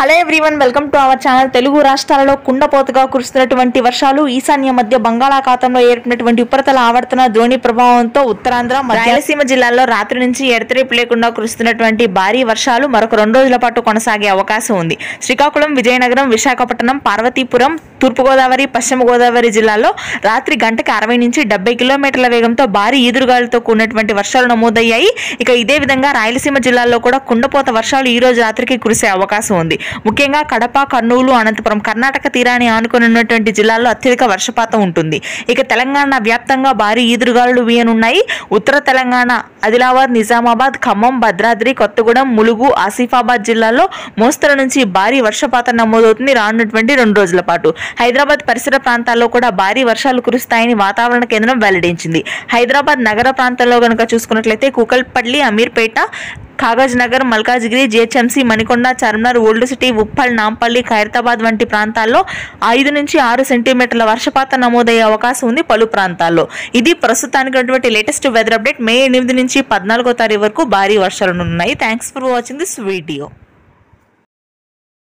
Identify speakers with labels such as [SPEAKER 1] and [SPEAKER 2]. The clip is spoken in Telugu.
[SPEAKER 1] Hello everyone, welcome to our channel. Telugu రాష్ట్రాలలో కుండపోతగా కురుస్తున్నటువంటి వర్షాలు, ఈశాన్య మధ్య బంగాళాఖాతంలో ఏర్పడినటువంటి ఉపరితల ఆవర్తన ద్రోణి ప్రభావంతో ఉత్తరాంధ్ర, రాయలసీమ జిల్లాల్లో రాత్రి నుంచి ఎడతెరిపి లేకుండా కురుస్తున్నటువంటి భారీ వర్షాలు మరొక 2 రోజుల పాటు కొనసాగే అవకాశం ఉంది. శ్రీకాకుళం, విజయనగరం, విశాఖపట్నం, పార్వతీపురం, తూర్పుగోదావరి, పశ్చిమ గోదావరి జిల్లాల్లో రాత్రి గంటకి 60 నుంచి 70 కిలోమీటర్ల వేగంతో భారీ ఈదురుగాలులతో కూడినటువంటి వర్షాలు నమోదయ్యాయి. ఇక ఇదే విధంగా రాయలసీమ జిల్లాల్లో కూడా కుండపోత వర్షాలు ఈ రోజు రాత్రికి కురిసే అవకాశం ఉంది. ముఖ్యంగా కడప, కర్నూలు, అనంతపురం, కర్ణాటక తీరాన్ని ఆనుకొని ఉన్నటువంటి జిల్లాల్లో అత్యధిక వర్షపాతం ఉంటుంది. ఇక తెలంగాణ వ్యాప్తంగా భారీ ఈదురుగాలులు వీయనున్నాయి. ఉత్తర తెలంగాణ, ఆదిలాబాద్, నిజామాబాద్, ఖమ్మం, భద్రాద్రి, కొత్తగూడెం, ములుగు, ఆసిఫాబాద్ జిల్లాల్లో మోస్తరు నుంచి భారీ వర్షపాతం నమోదవుతుంది రానున్నటువంటి 2 రోజుల పాటు. హైదరాబాద్ పరిసర ప్రాంతాల్లో కూడా భారీ వర్షాలు కురుస్తాయని వాతావరణ కేంద్రం వెల్లడించింది. హైదరాబాద్ నగర ప్రాంతంలో గనుక చూసుకున్నట్లయితే Kukatpally, Ameerpet, Kagaz Nagar, Malkajgiri, GHMC, Manikonda, Charminar, old city, Uppal, Nampally, Khairatabad వంటి ప్రాంతాల్లో 5 నుంచి 6 సెంటీమీటర్ల వర్షపాతం నమోదయ్యే అవకాశం ఉంది పలు ప్రాంతాల్లో. ఇది ప్రస్తుతానికి లేటెస్ట్ వెదర్ అప్డేట్. మే 8 నుంచి 14వ తారీఖు వరకు భారీ వర్షాలు ఉన్నాయి. Thanks for watching this video.